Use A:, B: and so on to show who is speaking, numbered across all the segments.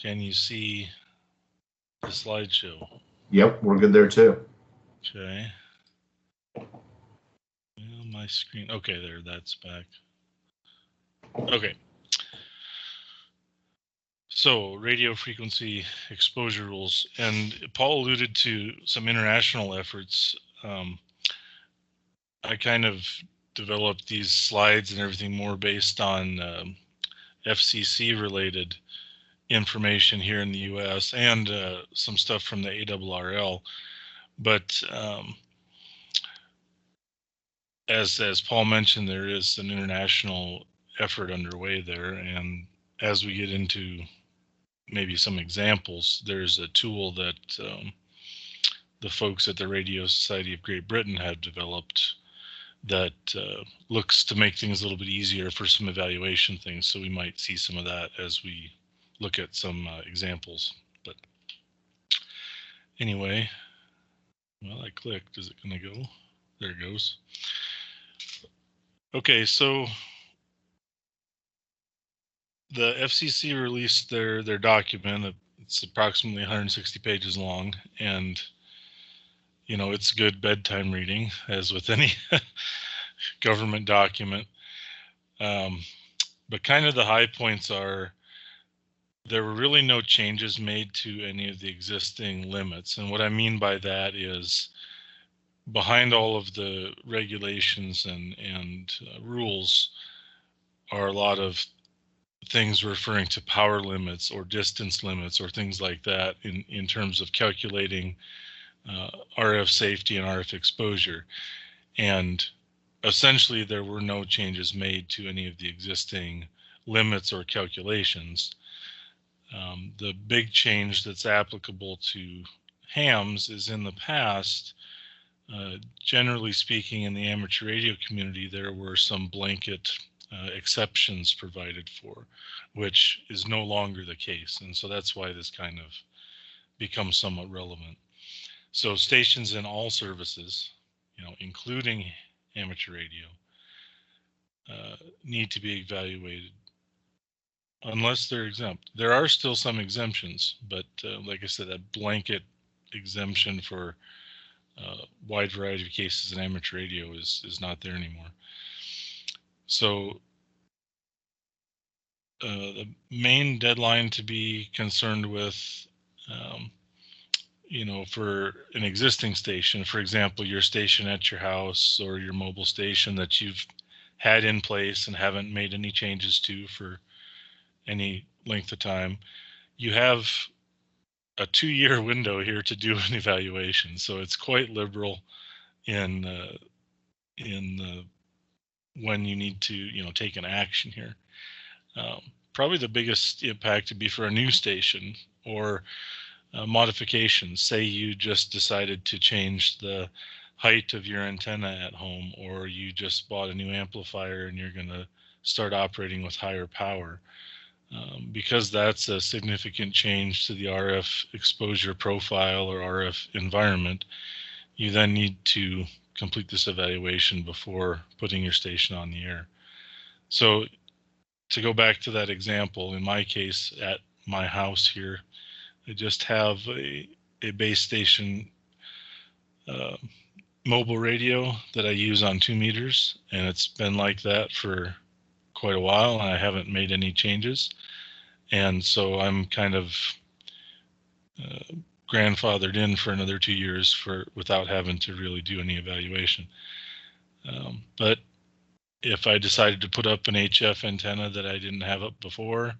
A: Can you see the slideshow?
B: Yep, we're good there too.
A: Okay. Well, my screen. Okay, there. That's back. Okay. So, radio frequency exposure rules. And Paul alluded to some international efforts. I kind of developed these slides and everything more based on FCC related information here in the US and some stuff from the ARRL. But as Paul mentioned, there is an international effort underway there. And as we get into maybe some examples, there's a tool that the folks at the Radio Society of Great Britain have developed that looks to make things a little bit easier for some evaluation things. So we might see some of that as we look at some examples. But anyway, well, I clicked. Is it going to go? There it goes. Okay, so the FCC released their document. It's approximately 160 pages long, and you know, it's good bedtime reading, as with any government document. But kind of the high points are there were really no changes made to any of the existing limits. And what I mean by that is behind all of the regulations and rules are a lot of things referring to power limits or distance limits or things like that in terms of calculating RF safety and RF exposure. And essentially, there were no changes made to any of the existing limits or calculations. The big change that's applicable to hams is in the past, generally speaking, in the amateur radio community, there were some blanket exceptions provided for, which is no longer the case. And so that's why this kind of becomes somewhat relevant. So stations in all services, you know, including amateur radio, need to be evaluated unless they're exempt. There are still some exemptions, but like I said, that blanket exemption for wide variety of cases in amateur radio is not there anymore. So the main deadline to be concerned with, you know, for an existing station, for example, your station at your house or your mobile station that you've had in place and haven't made any changes to for any length of time, you have a 2-year window here to do an evaluation. So it's quite liberal in when you need to, you know, take an action here. Probably the biggest impact would be for a new station or modifications. Say you just decided to change the height of your antenna at home, or you just bought a new amplifier and you're going to start operating with higher power. Because that's a significant change to the RF exposure profile or RF environment, you then need to complete this evaluation before putting your station on the air. So to go back to that example, in my case, at my house here, I just have a base station mobile radio that I use on 2 meters, and it's been like that for quite a while, and I haven't made any changes. And so I'm kind of grandfathered in for another 2 years without having to really do any evaluation. But if I decided to put up an HF antenna that I didn't have up before,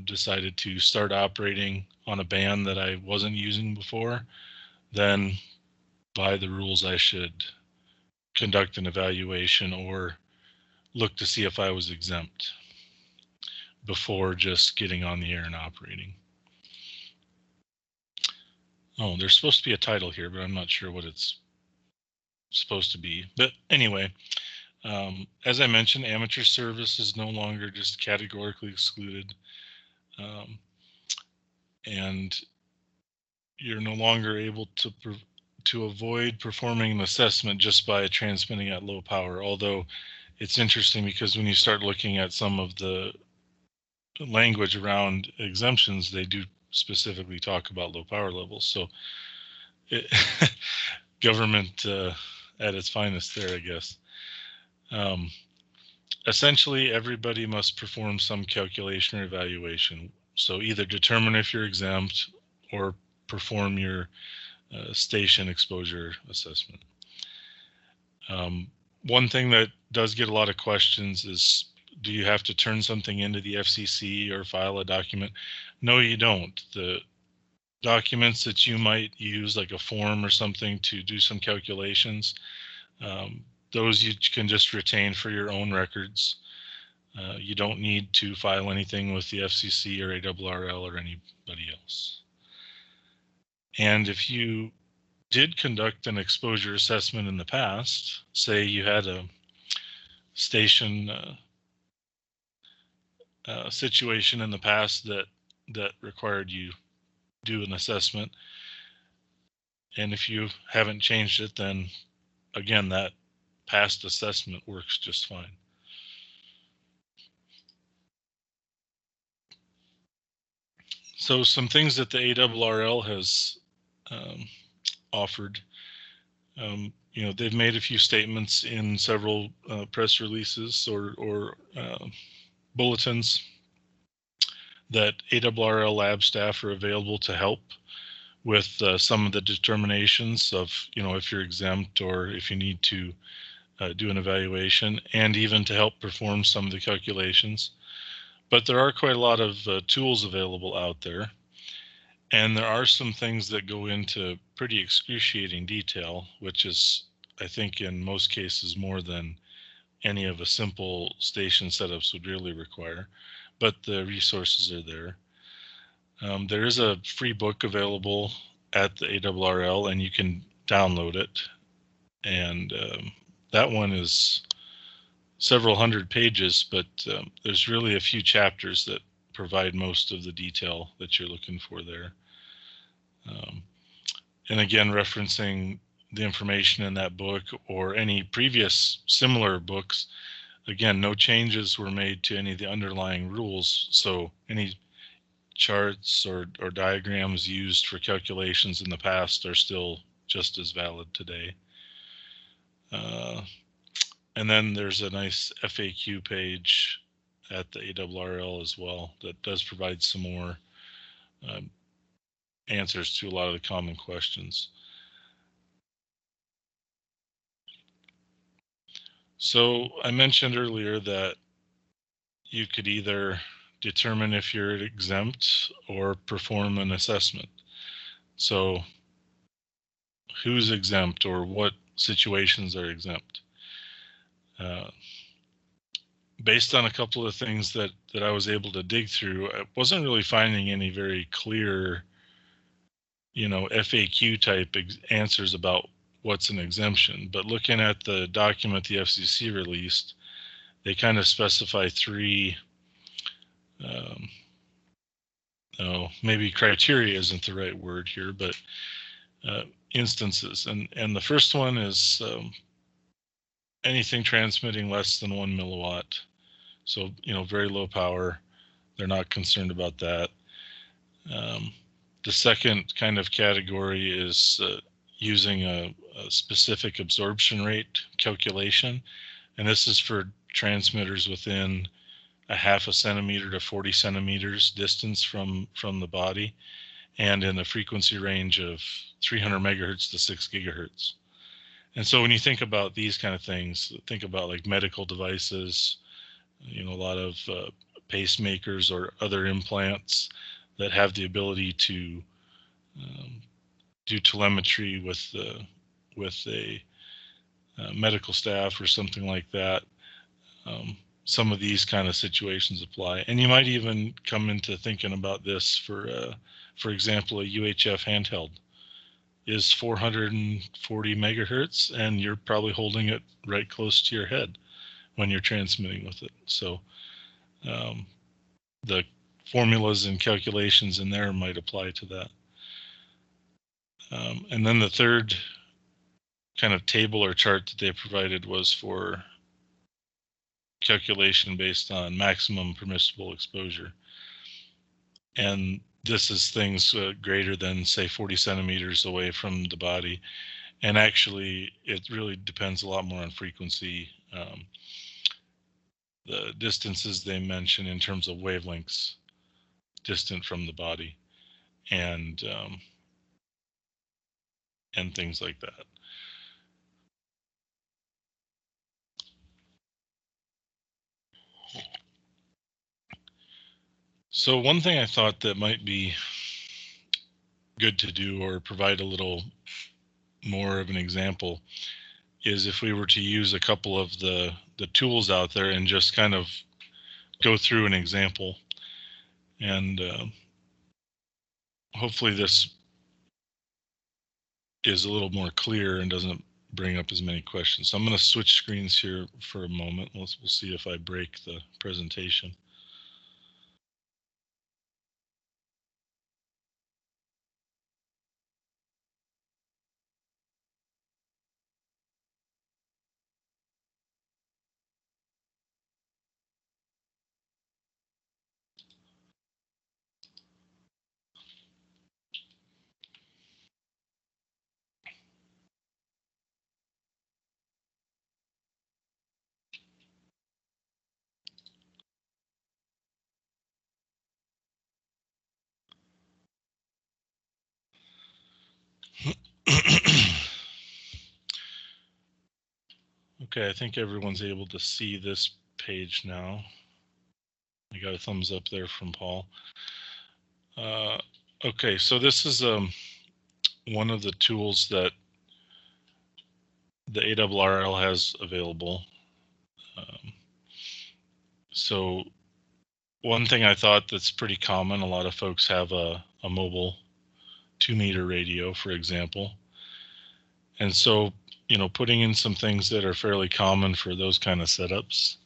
A: decided to start operating on a band that I wasn't using before, then by the rules I should conduct an evaluation or look to see if I was exempt before just getting on the air and operating. Oh, there's supposed to be a title here, but I'm not sure what it's supposed to be. But anyway, as I mentioned, amateur service is no longer just categorically excluded. And you're no longer able to avoid performing an assessment just by transmitting at low power. Although it's interesting because when you start looking at some of the language around exemptions, they do specifically talk about low power levels. So it, government at its finest there, I guess. Essentially, everybody must perform some calculation or evaluation. So either determine if you're exempt or perform your station exposure assessment. One thing that does get a lot of questions is, do you have to turn something into the FCC or file a document? No, you don't. The documents that you might use, like a form or something to do some calculations, those you can just retain for your own records. You don't need to file anything with the FCC or ARRL or anybody else. And if you did conduct an exposure assessment in the past, say you had a station situation in the past that required you do an assessment, and if you haven't changed it, then again, that past assessment works just fine. So some things that the ARRL has offered, they've made a few statements in several press releases or bulletins that ARRL lab staff are available to help with some of the determinations of, if you're exempt or if you need to do an evaluation, and even to help perform some of the calculations. But there are quite a lot of tools available out there. And there are some things that go into pretty excruciating detail, which is, I think, in most cases more than any of a simple station setups would really require. But the resources are there. There is a free book available at the ARRL, and you can download it. And that one is several hundred pages, but there's really a few chapters that provide most of the detail that you're looking for there. And again, referencing the information in that book or any previous similar books, again, no changes were made to any of the underlying rules. So any charts or diagrams used for calculations in the past are still just as valid today. And then there's a nice FAQ page at the ARRL as well that does provide some more answers to a lot of the common questions. So I mentioned earlier that you could either determine if you're exempt or perform an assessment. So who's exempt or what situations are exempt? Based on a couple of things that I was able to dig through, I wasn't really finding any very clear, FAQ type answers about what's an exemption. But looking at the document the FCC released, they kind of specify three, maybe criteria isn't the right word here, but instances. And the first one is anything transmitting less than 1 milliwatt. So, very low power. They're not concerned about that. The second kind of category is using a specific absorption rate calculation. And this is for transmitters within a half a centimeter to 40 centimeters distance from the body, and in a frequency range of 300 megahertz to 6 gigahertz. And so when you think about these kind of things, think about like medical devices, a lot of pacemakers or other implants that have the ability to do telemetry with a medical staff or something like that. Some of these kind of situations apply, and you might even come into thinking about this for example, a UHF handheld is 440 megahertz, and you're probably holding it right close to your head when you're transmitting with it. So the formulas and calculations in there might apply to that. And then the third kind of table or chart that they provided was for calculation based on maximum permissible exposure. And this is things greater than, say, 40 centimeters away from the body. And actually, it really depends a lot more on frequency. The distances they mention in terms of wavelengths distant from the body, and things like that. So one thing I thought that might be good to do, or provide a little more of an example, is if we were to use a couple of the tools out there and just kind of go through an example. And hopefully this is a little more clear and doesn't bring up as many questions. So I'm going to switch screens here for a moment. We'll see if I break the presentation. Okay, I think everyone's able to see this page now. I got a thumbs up there from Paul. Okay, so this is one of the tools that the ARRL has available. So one thing I thought that's pretty common, a lot of folks have a mobile 2-meter radio, for example. And so, putting in some things that are fairly common for those kind of setups.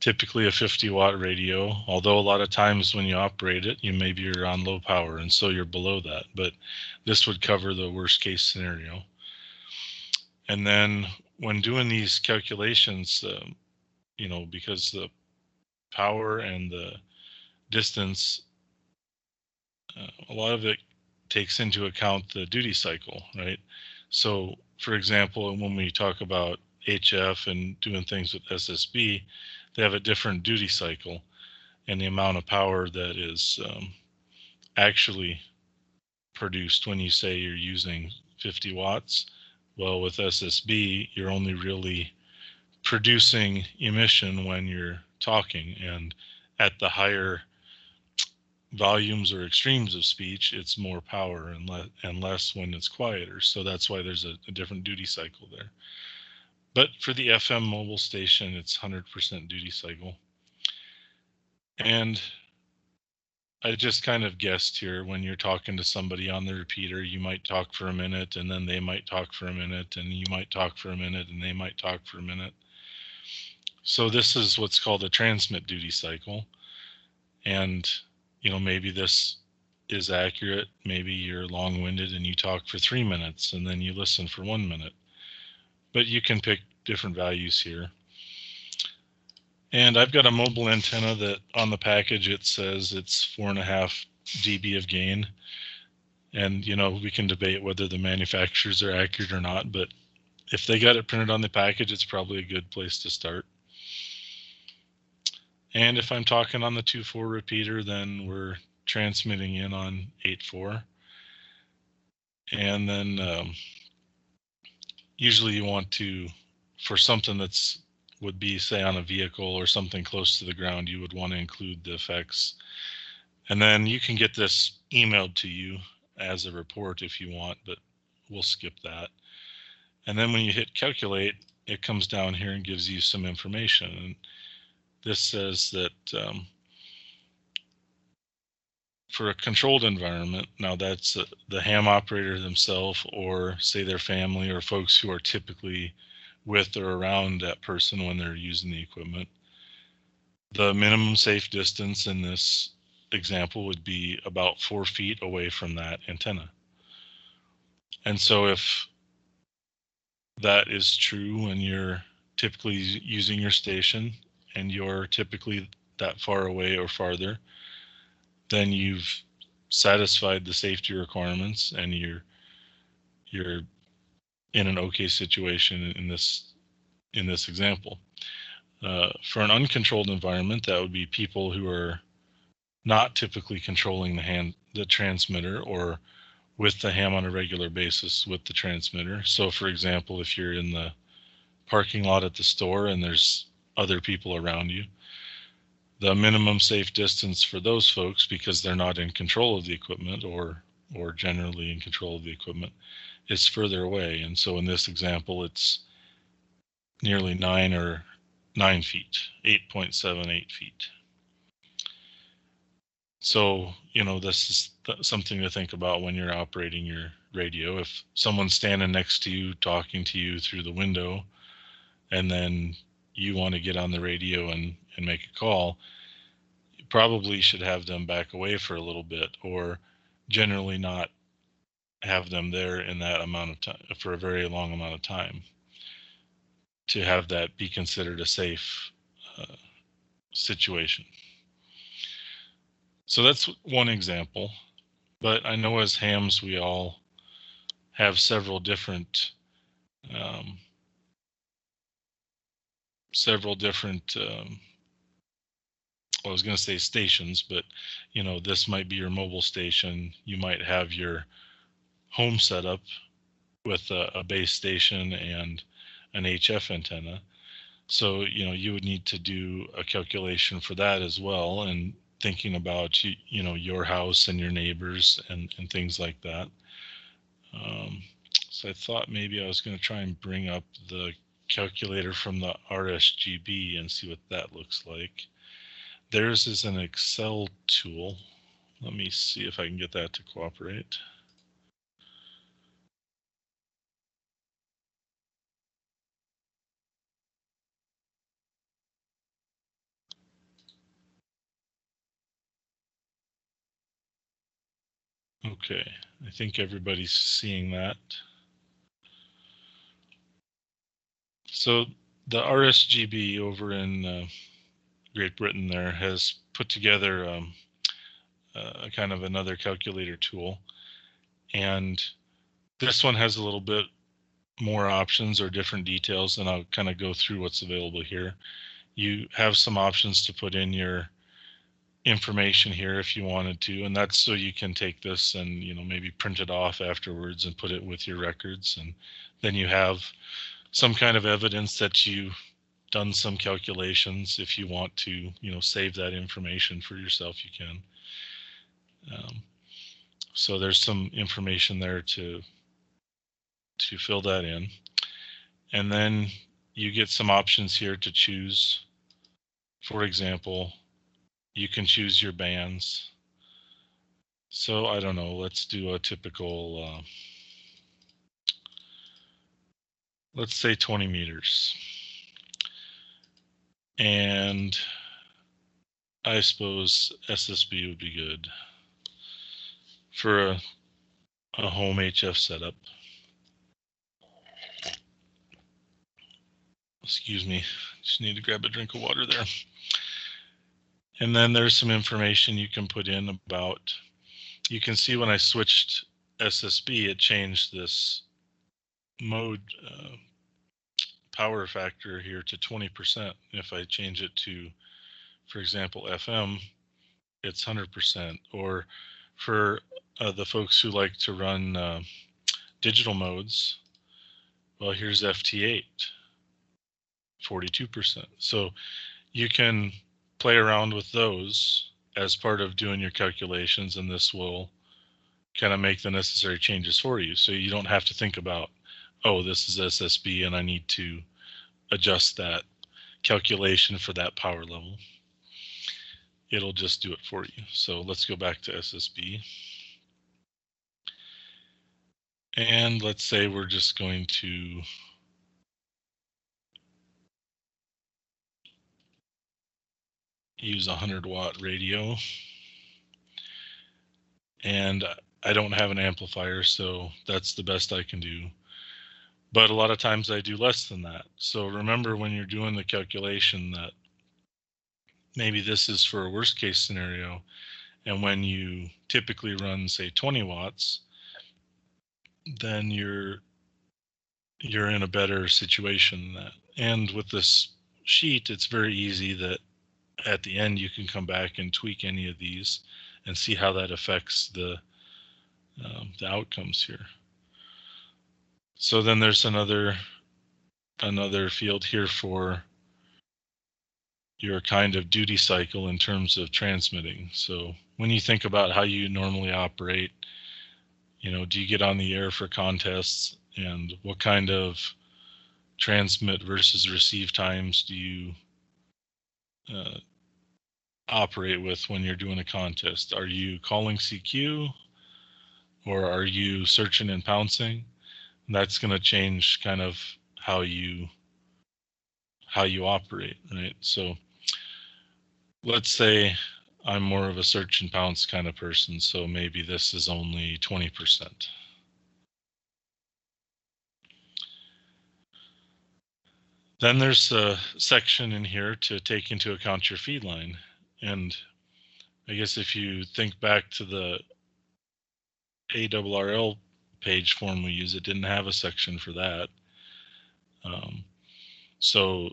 A: Typically a 50-watt radio, although a lot of times when you operate it, maybe you're on low power, and so you're below that. But this would cover the worst case scenario. And then when doing these calculations, because the power and the distance, a lot of it takes into account the duty cycle, right? So, for example, when we talk about HF and doing things with SSB, they have a different duty cycle, and the amount of power that is actually produced when you say you're using 50 watts. Well, with SSB, you're only really producing emission when you're talking, and at the higher volumes or extremes of speech, it's more power and less when it's quieter. So that's why there's a different duty cycle there. But for the FM mobile station, it's 100% duty cycle. And I just kind of guessed here, when you're talking to somebody on the repeater, you might talk for a minute, and then they might talk for a minute, and you might talk for a minute, and they might talk for a minute. So this is what's called a transmit duty cycle. And, maybe this is accurate. Maybe you're long-winded and you talk for 3 minutes, and then you listen for 1 minute. But you can pick different values here. And I've got a mobile antenna that on the package, it says it's 4.5 dB of gain. And, we can debate whether the manufacturers are accurate or not, but if they got it printed on the package, it's probably a good place to start. And if I'm talking on the 2.4 repeater, then we're transmitting in on 8.4. And then usually you want to, for something that's would be, say, on a vehicle or something close to the ground, you would want to include the effects. And then you can get this emailed to you as a report if you want, but we'll skip that. And then when you hit calculate, it comes down here and gives you some information. And this says that for a controlled environment, now that's the ham operator themselves, or say their family, or folks who are typically with or around that person when they're using the equipment. The minimum safe distance in this example would be about 4 feet away from that antenna. And so if that is true when you're typically using your station and you're typically that far away or farther, then you've satisfied the safety requirements and you're in an okay situation in this example. For an uncontrolled environment, that would be people who are not typically controlling the transmitter, or with the ham on a regular basis with the transmitter. So for example, if you're in the parking lot at the store and there's other people around you, the minimum safe distance for those folks, because they're not in control of the equipment or generally in control of the equipment, is further away. And so in this example, it's nearly 9 feet, 8.78 feet. So, this is something to think about when you're operating your radio. If someone's standing next to you, talking to you through the window, and then you want to get on the radio and make a call, you probably should have them back away for a little bit, or generally not have them there in that amount of time for a very long amount of time, to have that be considered a safe situation. So that's one example. But I know as hams, we all have several different um, I was going to say stations, but this might be your mobile station. You might have your home setup with a base station and an HF antenna. So you would need to do a calculation for that as well, and thinking about your house and your neighbors and things like that. So I thought maybe I was going to try and bring up the calculator from the RSGB and see what that looks like. Theirs is an Excel tool. Let me see if I can get that to cooperate. Okay, I think everybody's seeing that. So the RSGB over in Great Britain there has put together kind of another calculator tool, and this one has a little bit more options or different details, and I'll kind of go through what's available here. You have some options to put in your information here if you wanted to, and that's so you can take this and maybe print it off afterwards and put it with your records, and then you have some kind of evidence that you've done some calculations. If you want to save that information for yourself, you can. So there's some information there to fill that in, and then you get some options here to choose. For example, you can choose your bands. So I don't know, let's do a typical, let's say 20 meters. And I suppose SSB would be good for a home HF setup. Excuse me, just need to grab a drink of water there. And then there's some information you can put in about, you can see when I switched SSB, it changed this mode power factor here to 20%. If I change it to, for example, FM, it's 100%. Or for the folks who like to run digital modes, well, here's FT8, 42%. So you can play around with those as part of doing your calculations, and this will kind of make the necessary changes for you. So you don't have to think about, oh, this is SSB and I need to adjust that calculation for that power level. It'll just do it for you. So let's go back to SSB. And let's say we're just going to use a 100-watt radio. And I don't have an amplifier, so that's the best I can do. But a lot of times I do less than that. So remember, when you're doing the calculation, that maybe this is for a worst case scenario. And when you typically run, say, 20 watts, then you're in a better situation than that. And with this sheet, it's very easy that at the end you can come back and tweak any of these and see how that affects the outcomes here. So then there's another field here for your kind of duty cycle in terms of transmitting. So when you think about how you normally operate, do you get on the air for contests, and what kind of transmit versus receive times do you operate with when you're doing a contest? Are you calling CQ, or are you searching and pouncing? And that's going to change kind of how you operate, right? So let's say I'm more of a search and pounce kind of person, so maybe this is only 20%. Then there's a section in here to take into account your feed line. And I guess if you think back to the ARRL page form we use, it didn't have a section for that. So,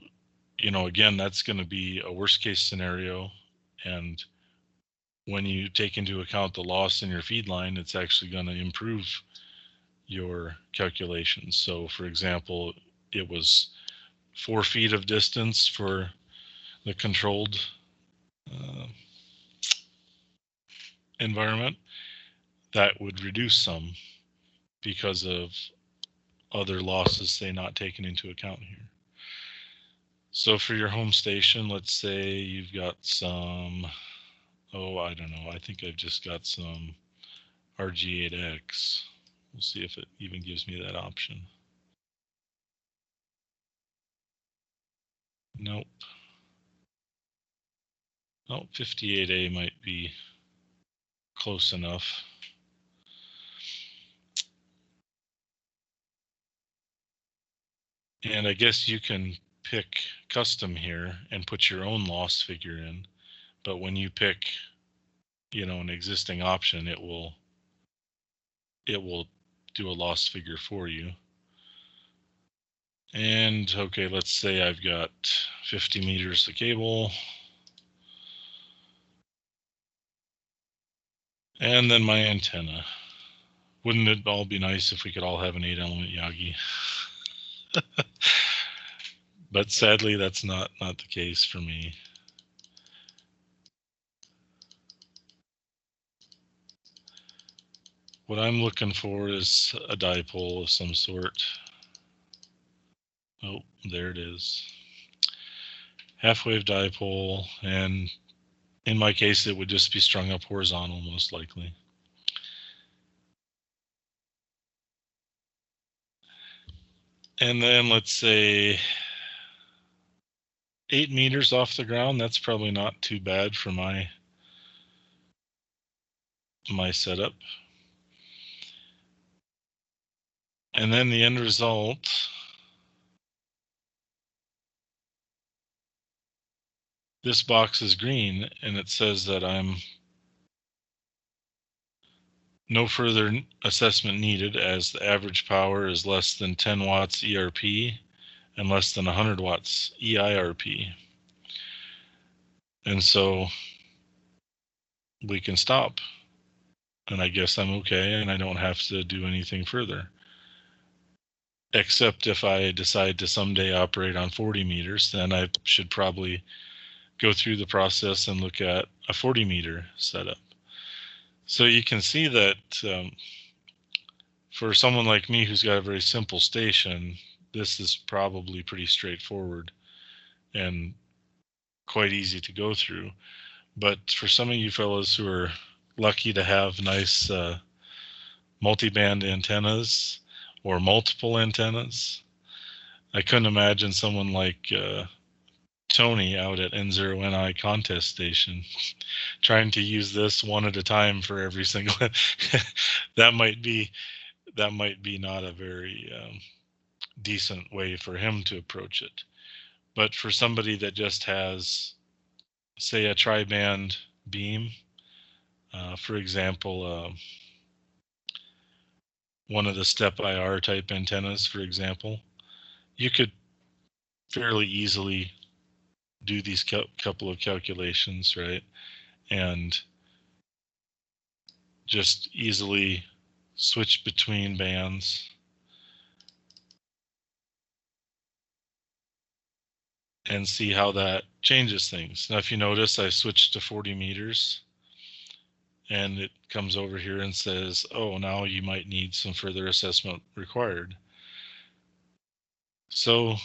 A: again, that's going to be a worst case scenario. And when you take into account the loss in your feed line, it's actually going to improve your calculations. So, for example, it was 4 feet of distance for the controlled environment. That would reduce some because of other losses, say, not taken into account here. So for your home station, let's say you've got some, I don't know, I think I've just got some RG8X. We'll see if it even gives me that option. Nope. Oh, 58A might be close enough. And I guess you can pick custom here and put your own loss figure in. But when you pick, an existing option, it will do a loss figure for you. And okay, let's say I've got 50 meters of cable. And then my antenna. Wouldn't it all be nice if we could all have an 8-element Yagi? But sadly, that's not the case for me. What I'm looking for is a dipole of some sort. Oh, there it is. Half-wave dipole, and in my case, it would just be strung up horizontal, most likely. And then let's say 8 meters off the ground. That's probably not too bad for my setup. And then the end result, this box is green, and it says that I'm no further assessment needed, as the average power is less than 10 watts ERP and less than 100 watts EIRP. And so we can stop. And I guess I'm okay, and I don't have to do anything further. Except if I decide to someday operate on 40 meters, then I should probably go through the process and look at a 40 meter setup. So you can see that for someone like me who's got a very simple station, this is probably pretty straightforward and quite easy to go through. But for some of you fellows who are lucky to have nice multi-band antennas or multiple antennas, I couldn't imagine someone like Tony out at N0NI contest station trying to use this one at a time for every single that might be not a very decent way for him to approach it. But for somebody that just has say a tri-band beam, for example, one of the step IR type antennas, for example, you could fairly easily do these couple of calculations, right? And just easily switch between bands and see how that changes things. Now, if you notice, I switched to 40 meters and it comes over here and says, oh, now you might need some further assessment required. So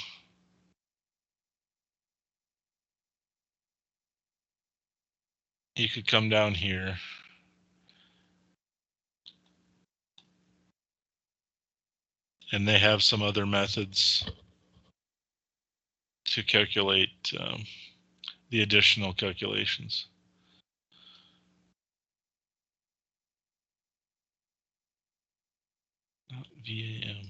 A: you could come down here and they have some other methods to calculate the additional calculations. VAM.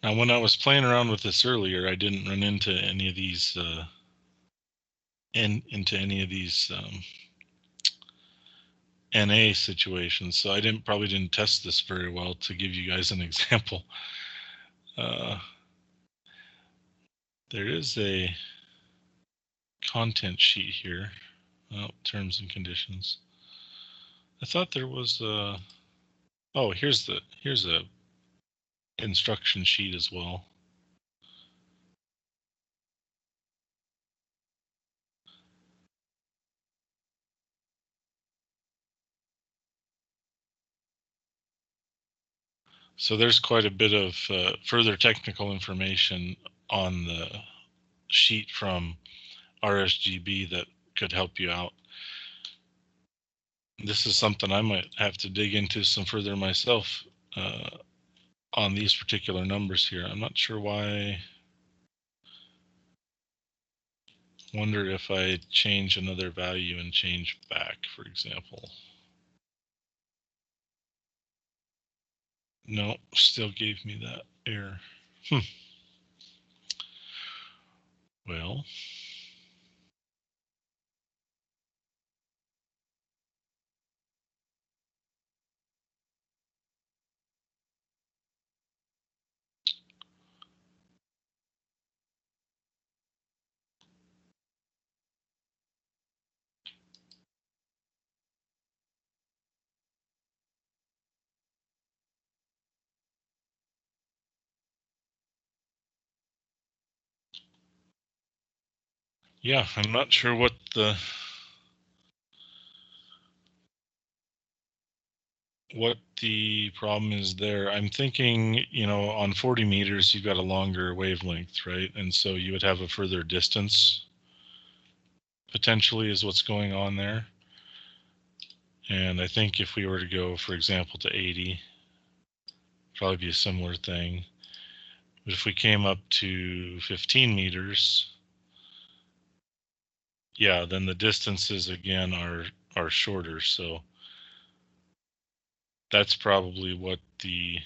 A: Now, when I was playing around with this earlier, I didn't run into any of these NA situations, so I probably didn't test this very well to give you guys an example. There is a content sheet here. Oh, terms and conditions. I thought there was a. Oh, here's a instruction sheet as well. So there's quite a bit of further technical information on the sheet from RSGB that could help you out. This is something I might have to dig into some further myself on these particular numbers here. I'm not sure why. Wonder if I change another value and change back, for example. No, still gave me that error. Well, yeah, I'm not sure what the problem is there. I'm thinking, on 40 meters, you've got a longer wavelength, right? And so you would have a further distance potentially is what's going on there. And I think if we were to go, for example, to 80, probably be a similar thing. But if we came up to 15 meters, yeah, then the distances again are shorter. So that's probably what the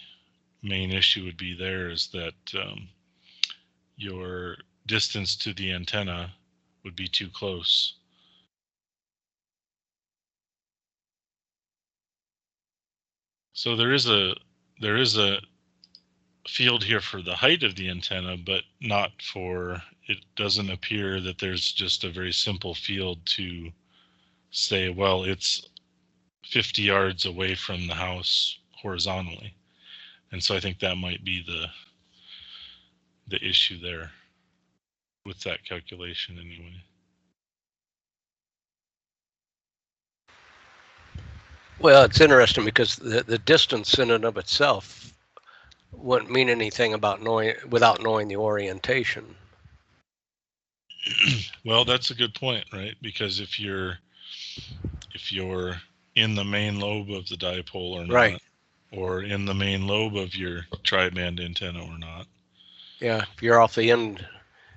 A: main issue would be there, is that your distance to the antenna would be too close. So there is a field here for the height of the antenna, but not for, it doesn't appear that there's just a very simple field to say, well, it's 50 yards away from the house horizontally. And so I think that might be the issue there with that calculation anyway.
C: Well, it's interesting because the distance in and of itself wouldn't mean anything without knowing the orientation.
A: Well, that's a good point, right? Because if you're in the main lobe of the dipole or not,
C: right,
A: or in the main lobe of your tri-band antenna or not.
C: Yeah, if you're off the end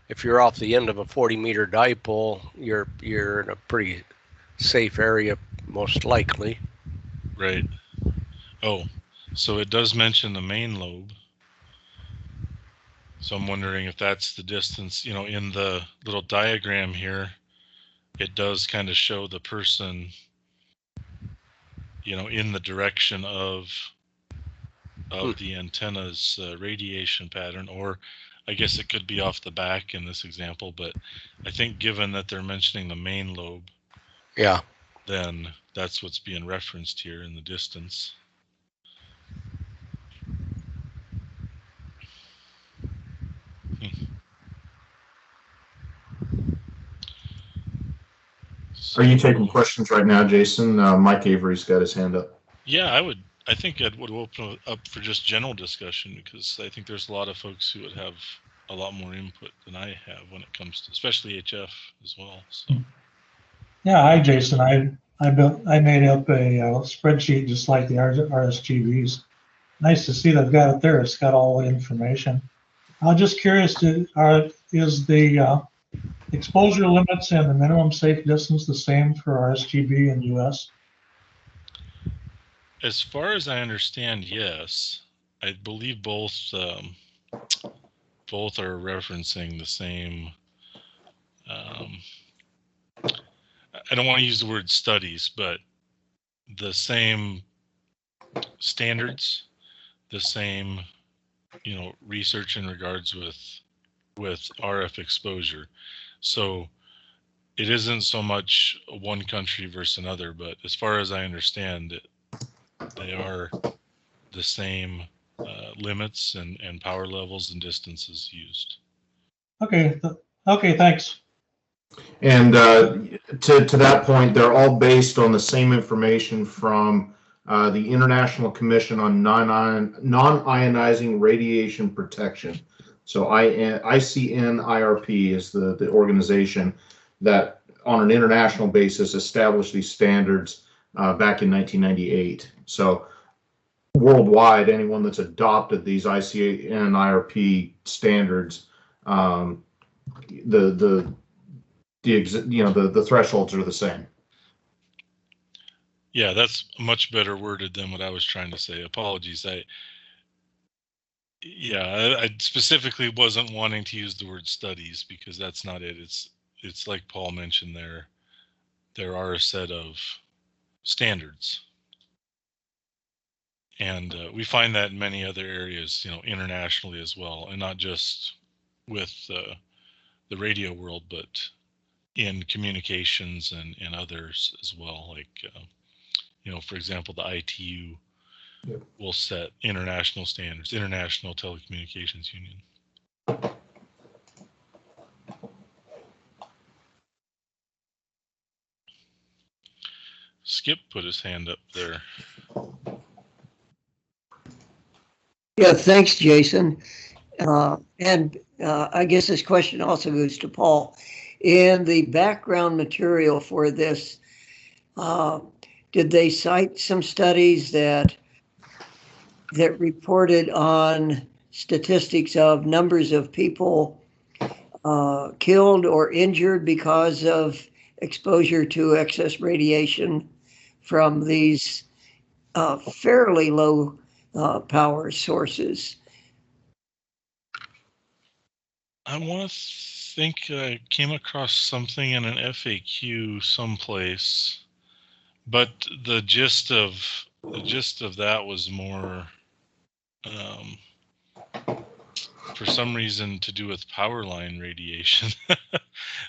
C: of a 40-meter dipole, you're in a pretty safe area, most likely.
A: Right. Oh, so it does mention the main lobe. So I'm wondering if that's the distance, in the little diagram here, it does kind of show the person, in the direction of the antenna's radiation pattern, or I guess it could be off the back in this example, but I think given that they're mentioning the main lobe,
C: Yeah.
A: then that's what's being referenced here in the distance.
B: Are you taking questions right now, Jason? Mike Avery's got his hand up.
A: Yeah, I think Ed would open it up for just general discussion, because I think there's a lot of folks who would have a lot more input than I have when it comes to, especially HF as well. So.
D: Yeah, hi Jason. I made up a spreadsheet just like the RSGBs. Nice to see they've got it there. It's got all the information. I'm just curious, is the exposure limits and the minimum safe distance the same for RSGB and US?
A: As far as I understand, yes. I believe both are referencing the same. I don't want to use the word studies, but the same standards, the same, research in regards with RF exposure. So it isn't so much one country versus another, but as far as I understand it, they are the same limits and power levels and distances used.
D: Okay, okay, thanks.
B: And to that point, they're all based on the same information from the International Commission on Non-Ionizing Radiation Protection. So ICNIRP is the organization that, on an international basis, established these standards back in 1998. So worldwide, anyone that's adopted these ICNIRP standards, the thresholds are the same.
A: Yeah, that's much better worded than what I was trying to say. Apologies. I specifically wasn't wanting to use the word studies, because that's not it. It's like Paul mentioned there are a set of standards. And we find that in many other areas, internationally as well, and not just with the radio world, but in communications and others as well. Like, for example, the ITU will set international standards, International Telecommunications Union. Skip put his hand up there.
E: Yeah, thanks, Jason. And I guess this question also goes to Paul. In the background material for this, did they cite some studies that reported on statistics of numbers of people killed or injured because of exposure to excess radiation from these fairly low power sources?
A: I want to think I came across something in an FAQ someplace, but the gist of that was more, for some reason, to do with power line radiation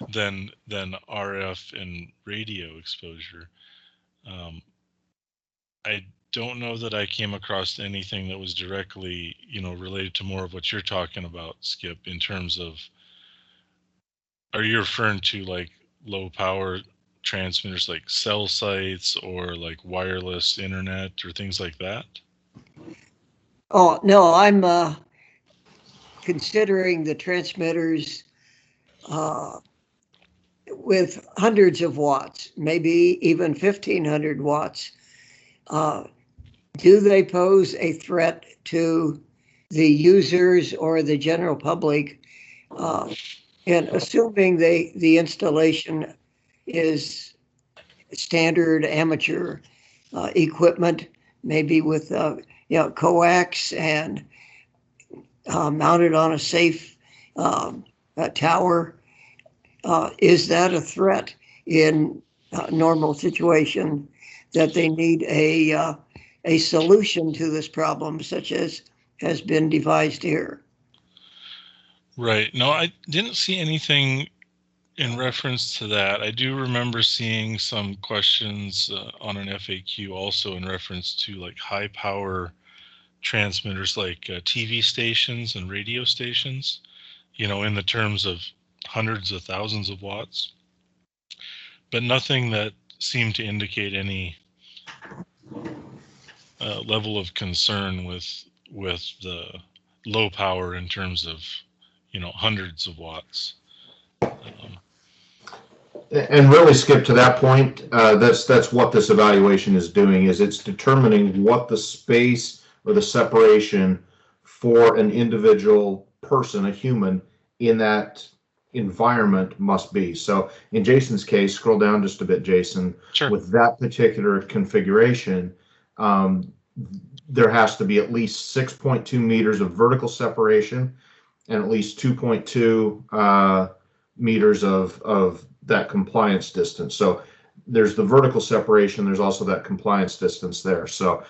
A: than RF and radio exposure. I don't know that I came across anything that was directly, related to more of what you're talking about, Skip, in terms of, are you referring to like low power transmitters like cell sites or like wireless internet or things like that?
E: Oh, no, I'm considering the transmitters with hundreds of watts, maybe even 1,500 watts. Do they pose a threat to the users or the general public? And assuming the installation is standard amateur equipment, maybe with coax and mounted on a safe tower. Is that a threat in a normal situation that they need a solution to this problem, such as has been devised here?
A: Right. No, I didn't see anything in reference to that. I do remember seeing some questions on an FAQ also in reference to like high power transmitters like TV stations and radio stations, in the terms of hundreds of thousands of watts, but nothing that seemed to indicate any level of concern with the low power in terms of hundreds of watts.
B: And really, Skip, to that point, that's what this evaluation is doing, is it's determining what the space or the separation for an individual person, a human, in that environment must be. So in Jason's case, scroll down just a bit, Jason.
A: Sure.
B: With that particular configuration, there has to be at least 6.2 meters of vertical separation and at least 2.2 meters of that compliance distance. So there's the vertical separation, there's also that compliance distance there. So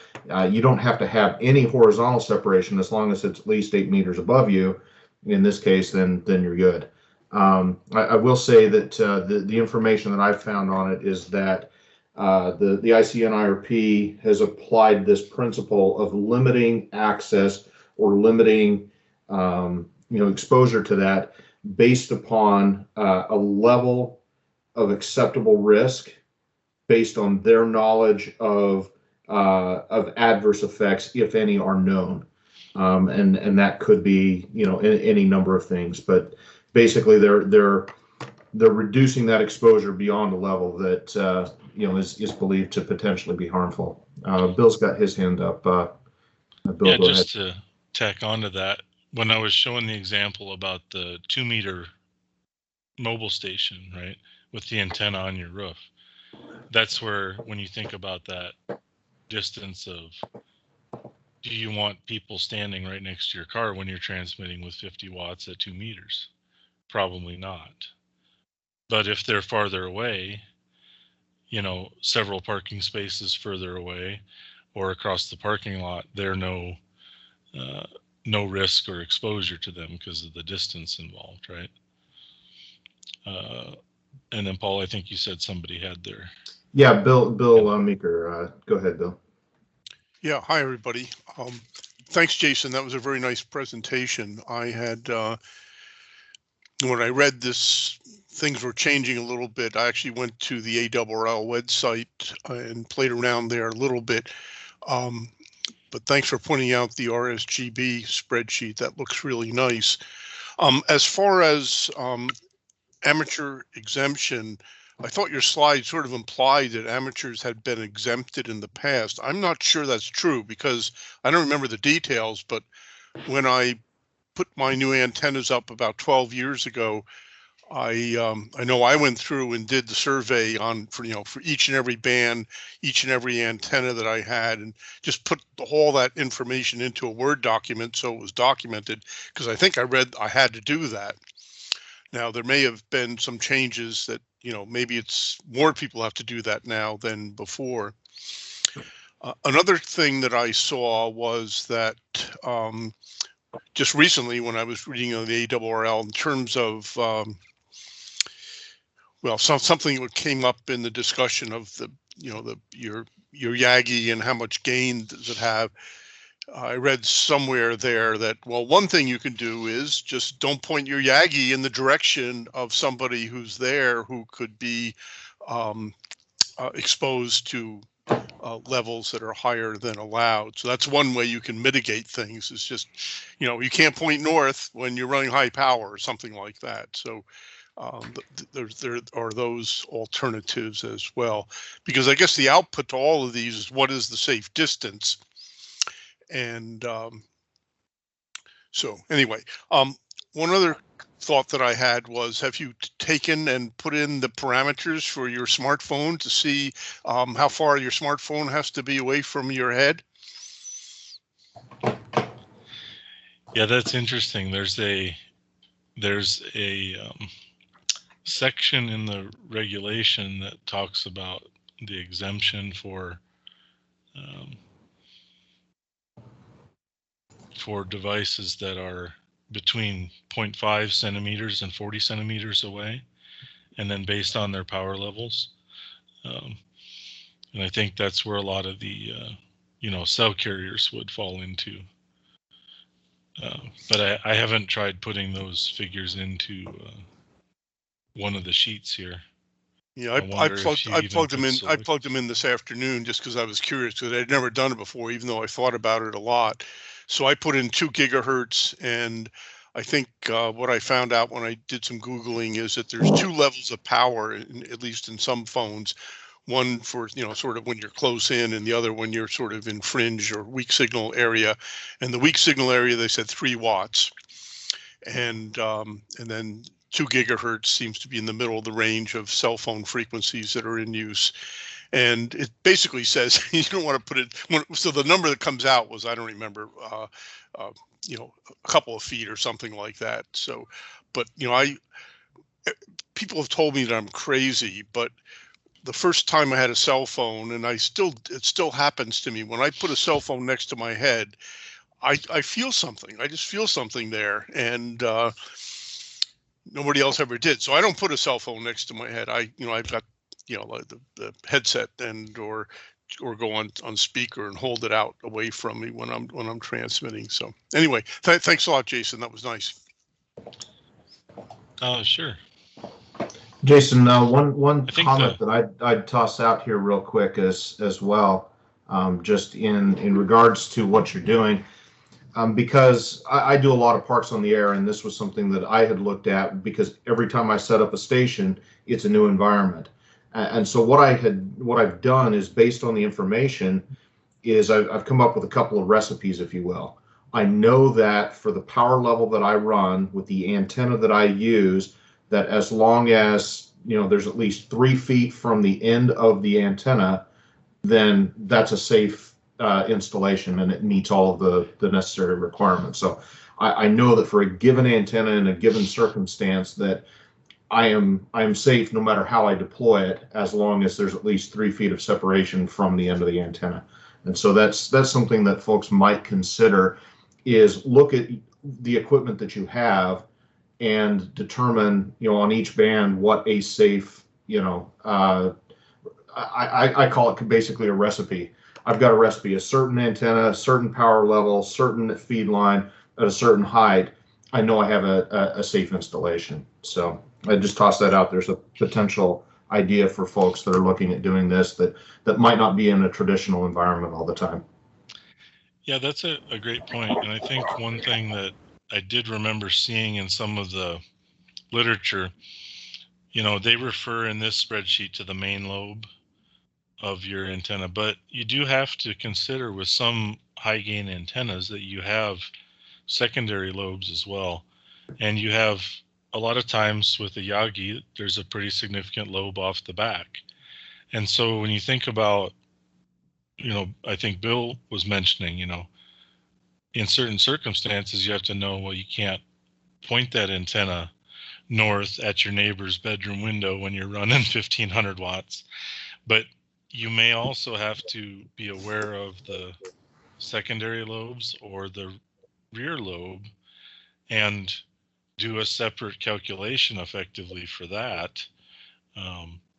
B: you don't have to have any horizontal separation as long as it's at least 8 meters above you. In this case, then you're good. I will say that the information that I've found on it is that the ICNIRP has applied this principle of limiting access or limiting exposure to that based upon a level of acceptable risk based on their knowledge of adverse effects, if any are known. And that could be, any number of things, but basically they're reducing that exposure beyond a level that, is believed to potentially be harmful. Bill's got his hand up. Bill,
A: yeah,
B: go
A: just
B: ahead.
A: to tack onto that, when I was showing the example about the 2-meter mobile station, right, with the antenna on your roof, that's where, when you think about that distance of, do you want people standing right next to your car when you're transmitting with 50 watts at 2 meters? Probably not. But if they're farther away, several parking spaces further away or across the parking lot, there's no risk or exposure to them because of the distance involved, right? And then Paul, I think you said somebody had their...
B: Yeah, Bill Meeker. Go ahead, Bill.
F: Yeah, hi everybody. Thanks, Jason. That was a very nice presentation. I had, when I read this, things were changing a little bit. I actually went to the ARRL website and played around there a little bit. But thanks for pointing out the RSGB spreadsheet. That looks really nice. As far as amateur exemption, I thought your slide sort of implied that amateurs had been exempted in the past. I'm not sure that's true because I don't remember the details, but when I put my new antennas up about 12 years ago, I know I went through and did the survey for each and every band, each and every antenna that I had, and just put all that information into a Word document so it was documented, because I think I read I had to do that. Now, there may have been some changes that, maybe it's more people have to do that now than before. Another thing that I saw was that just recently when I was reading on the ARRL in terms of, something that came up in the discussion of your Yagi and how much gain does it have. I read somewhere there that, one thing you can do is just don't point your Yagi in the direction of somebody who's there who could be exposed to levels that are higher than allowed. So that's one way you can mitigate things. It's just, you can't point north when you're running high power or something like that. So there are those alternatives as well, because I guess the output to all of these is what is the safe distance. And so anyway, one other thought that I had was, have you taken and put in the parameters for your smartphone to see how far your smartphone has to be away from your head?
A: Yeah, that's interesting. There's a section in the regulation that talks about the exemption for devices that are between 0.5 centimeters and 40 centimeters away, and then based on their power levels. And I think that's where a lot of the cell carriers would fall into. But I haven't tried putting those figures into one of the sheets here.
F: Yeah, I plugged them in. I plugged them in this afternoon just because I was curious, because I'd never done it before, even though I thought about it a lot. So I put in 2 gigahertz, and I think what I found out when I did some Googling is that there's 2 levels of power, at least in some phones. One for, sort of when you're close in, and the other when you're sort of in fringe or weak signal area. And the weak signal area, they said 3 watts. And then 2 gigahertz seems to be in the middle of the range of cell phone frequencies that are in use. And it basically says you don't want to put it. So the number that comes out was, I don't remember, a couple of feet or something like that. So, but people have told me that I'm crazy, but the first time I had a cell phone, and it still happens to me when I put a cell phone next to my head, I feel something. I just feel something there, and nobody else ever did. So I don't put a cell phone next to my head. I've got like the headset or go on speaker and hold it out away from me when I'm transmitting. So anyway, thanks a lot, Jason. That was nice.
A: Sure.
B: Jason, one comment that I'd toss out here real quick as well, just in regards to what you're doing, because I do a lot of parks on the air, and this was something that I had looked at, because every time I set up a station, it's a new environment. And so what I've done is, based on the information, is I've come up with a couple of recipes, if you will. I know that for the power level that I run with the antenna that I use, that as long as there's at least 3 feet from the end of the antenna, then that's a safe installation, and it meets all of the necessary requirements. So I know that for a given antenna in a given circumstance, that I am safe no matter how I deploy it, as long as there's at least 3 feet of separation from the end of the antenna. And so that's something that folks might consider, is look at the equipment that you have and determine, on each band, what a safe, I call it basically a recipe. I've got a recipe: a certain antenna, a certain power level, certain feed line at a certain height. I know I have a safe installation. So I just toss that out. There's a potential idea for folks that are looking at doing this that might not be in a traditional environment all the time.
A: Yeah, that's a great point. And I think one thing that I did remember seeing in some of the literature, they refer in this spreadsheet to the main lobe of your antenna, but you do have to consider with some high gain antennas that you have secondary lobes as well. And you have, a lot of times with the Yagi, there's a pretty significant lobe off the back. And so when you think about, I think Bill was mentioning, in certain circumstances, you have to know, well, you can't point that antenna north at your neighbor's bedroom window when you're running 1500 watts. But you may also have to be aware of the secondary lobes or the rear lobe and do a separate calculation effectively for that.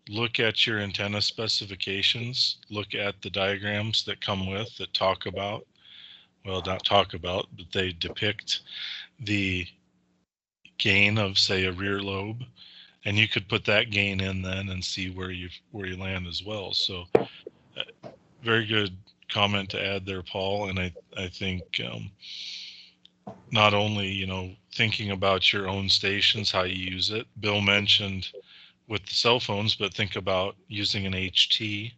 A: Look at your antenna specifications, look at the diagrams that come with that talk about, well, not talk about, but they depict the gain of, say, a rear lobe, and you could put that gain in then and see where you land as well. So very good comment to add there, Paul. And I think not only thinking about your own stations, how you use it. Bill mentioned with the cell phones, but think about using an HT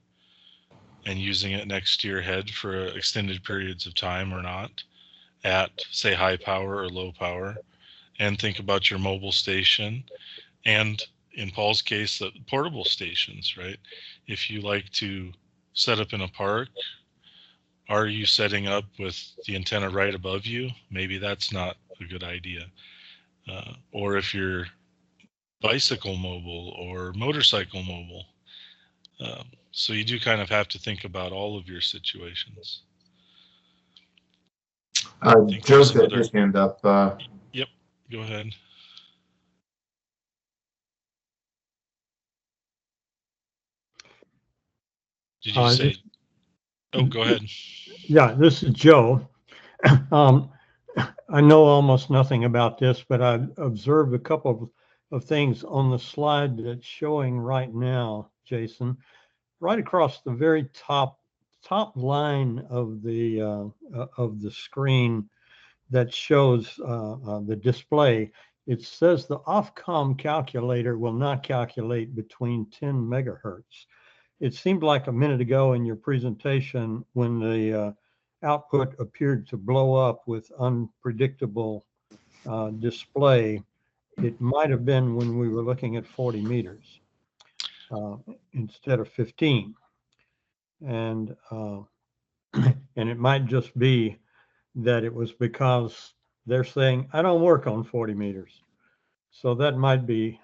A: and using it next to your head for extended periods of time or not, at, say, high power or low power. and think about your mobile station, and in Paul's case, the portable stations, right? If you like to set up in a park, are you setting up with the antenna right above you? Maybe that's not a good idea. Or if you're bicycle mobile or motorcycle mobile. So you do kind of have to think about all of your situations.
B: Joe's got his hand up.
A: Yep, go ahead. Did you say? Oh, go ahead.
G: Yeah, this is Joe. I know almost nothing about this, but I've observed a couple of things on the slide that's showing right now, Jason. Right across the very top line of the screen that shows the display, it says the Ofcom calculator will not calculate between 10 megahertz. It seemed like a minute ago in your presentation when the output appeared to blow up with unpredictable display. It might have been when we were looking at 40 meters instead of 15. And and it might just be that it was because they're saying, I don't work on 40 meters. So that might be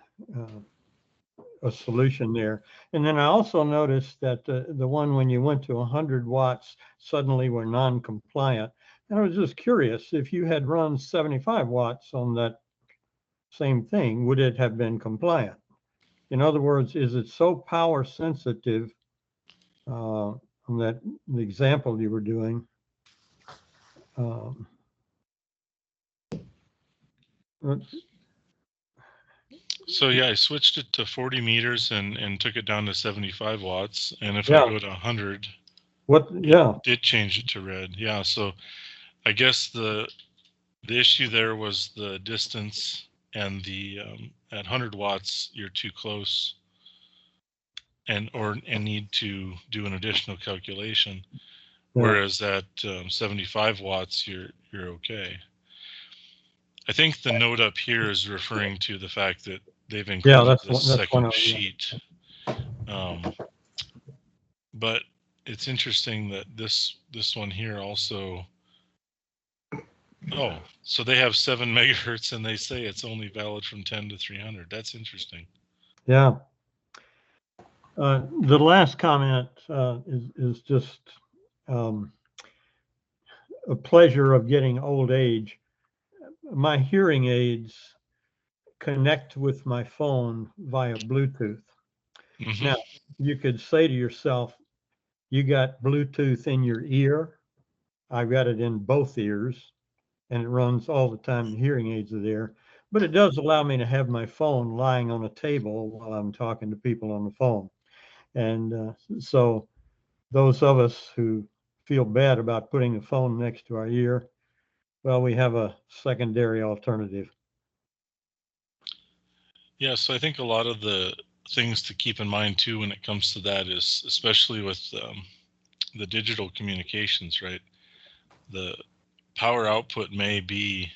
G: a solution there. And then I also noticed that the one when you went to 100 watts suddenly were non-compliant. And I was just curious, if you had run 75 watts on that same thing, would it have been compliant? In other words, is it so power sensitive on that the example you were doing?
A: So yeah, I switched it to 40 meters and took it down to 75 watts. And if I go to 100, it did change it to red. Yeah, so I guess the issue there was the distance, and the at 100 watts you're too close, and need to do an additional calculation. Whereas at 75 watts you're okay. I think the note up here is referring to the fact that they've included the second sheet. But it's interesting that this one here also. Oh, so they have 7 megahertz and they say it's only valid from 10 to 300. That's interesting.
G: Yeah. The last comment is just a pleasure of getting old age. My hearing aids connect with my phone via Bluetooth. Mm-hmm. Now, you could say to yourself, you got Bluetooth in your ear. I've got it in both ears, and it runs all the time. The hearing aids are there. But it does allow me to have my phone lying on a table while I'm talking to people on the phone. And so those of us who feel bad about putting the phone next to our ear, well, we have a secondary alternative.
A: Yeah, so I think a lot of the things to keep in mind too when it comes to that is, especially with the digital communications, right? The power output may be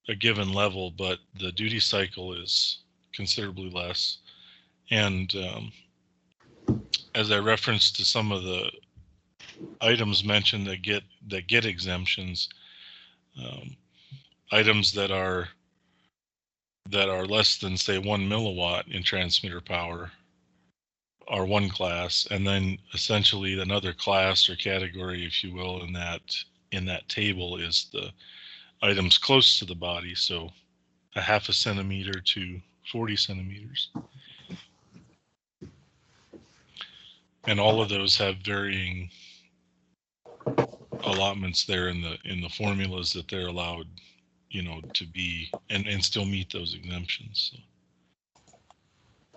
A: a given level, but the duty cycle is considerably less. And as I referenced to some of the items mentioned that get exemptions, items that are less than, say, 1 milliwatt in transmitter power are one class, and then essentially another class or category, if you will, in that table is the items close to the body, so a half a centimeter to 40 centimeters. And all of those have varying allotments there in the formulas that they're allowed, to be and still meet those exemptions. So.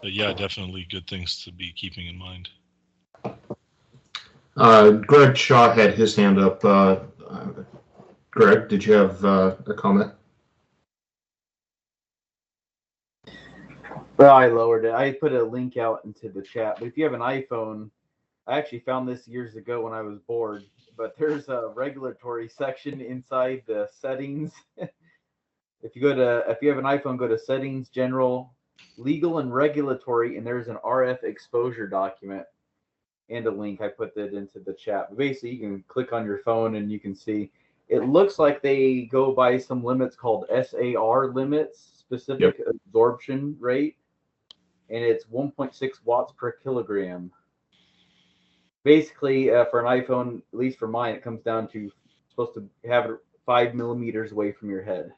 A: But yeah, definitely good things to be keeping in mind.
B: Greg Shaw had his hand up. Greg, did you have a comment?
H: Well, I lowered it. I put a link out into the chat. But if you have an iPhone, I actually found this years ago when I was bored. But there's a regulatory section inside the settings. If you have an iPhone, go to Settings, General, Legal and Regulatory, and there's an RF exposure document and a link. I put that into the chat. But basically, you can click on your phone and you can see. It looks like they go by some limits called SAR limits, specific absorption rate, and it's 1.6 watts per kilogram. Basically, for an iPhone, at least for mine, it comes down to supposed to have it 5 millimeters away from your head.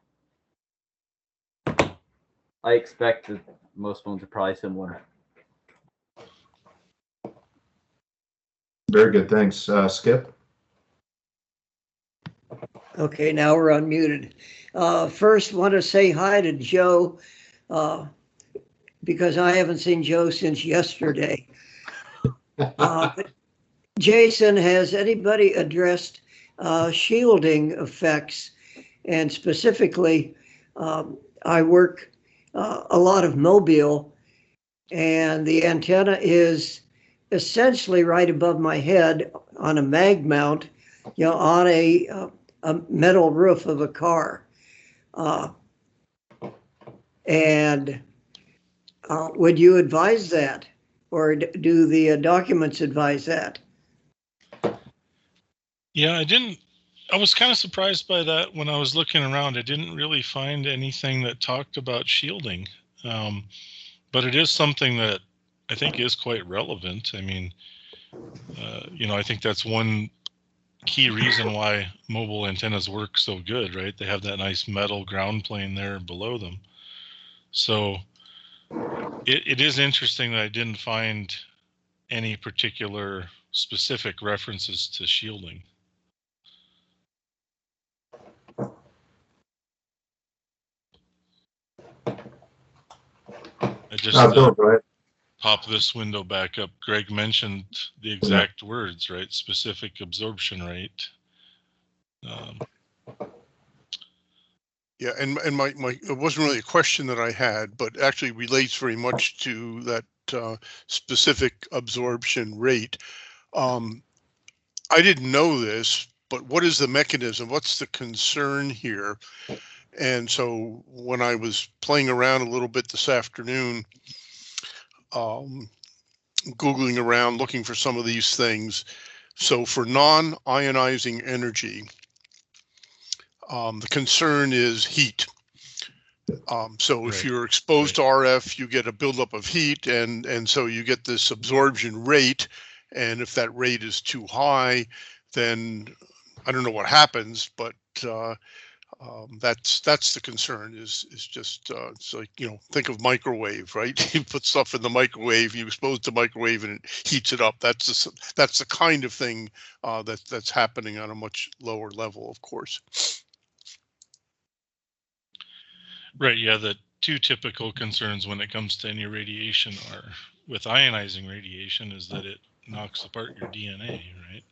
H: I expect that most phones are probably similar.
B: Very good. Thanks. Skip?
E: Okay, now we're unmuted. First, want to say hi to Joe because I haven't seen Joe since yesterday. But Jason, has anybody addressed shielding effects? And specifically, I work a lot of mobile, and the antenna is essentially right above my head on a mag mount, on a metal roof of a car. And would you advise that? Or do the documents advise that?
A: Yeah, I was kind of surprised by that when I was looking around. I didn't really find anything that talked about shielding. But it is something that I think is quite relevant. I mean, I think that's one key reason why mobile antennas work so good, right? They have that nice metal ground plane there below them. So it is interesting that I didn't find any particular specific references to shielding. I just pop this window back up. Greg mentioned the exact words, right? Specific absorption rate.
F: Yeah, and my it wasn't really a question that I had, but actually relates very much to that specific absorption rate. I didn't know this, but what is the mechanism? What's the concern here? And so when I was playing around a little bit this afternoon, Googling around, looking for some of these things. So for non-ionizing energy, the concern is heat. So if you're exposed to RF, you get a buildup of heat, and so you get this absorption rate. And if that rate is too high, then I don't know what happens, but that's the concern. Is just it's like, think of microwave, right? You put stuff in the microwave, you expose the microwave, and it heats it up. That's the kind of thing that's happening on a much lower level, of course.
A: Right. Yeah. The two typical concerns when it comes to any radiation are with ionizing radiation is that it knocks apart your DNA, right?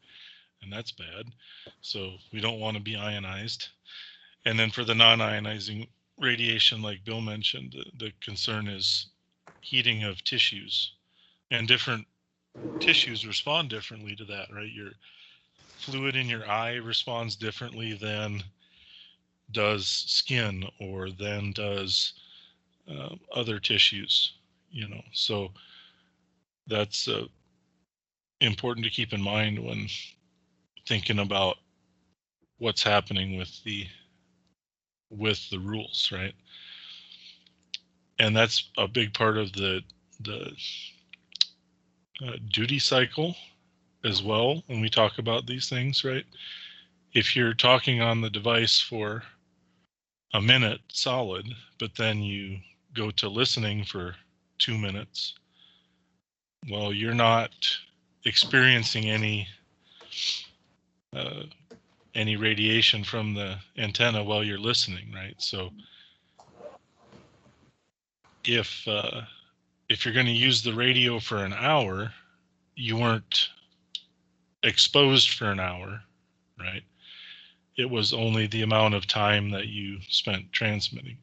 A: And that's bad. So we don't want to be ionized. And then for the non-ionizing radiation, like Bill mentioned, the concern is heating of tissues, and different tissues respond differently to that, right? Your fluid in your eye responds differently than does skin or than does other tissues, so that's important to keep in mind when thinking about what's happening with the rules, right? And that's a big part of the duty cycle as well when we talk about these things, right? If you're talking on the device for a minute solid, but then you go to listening for 2 minutes, well, you're not experiencing any radiation from the antenna while you're listening, right? So if you're going to use the radio for an hour, you weren't exposed for an hour, right? It was only the amount of time that you spent transmitting.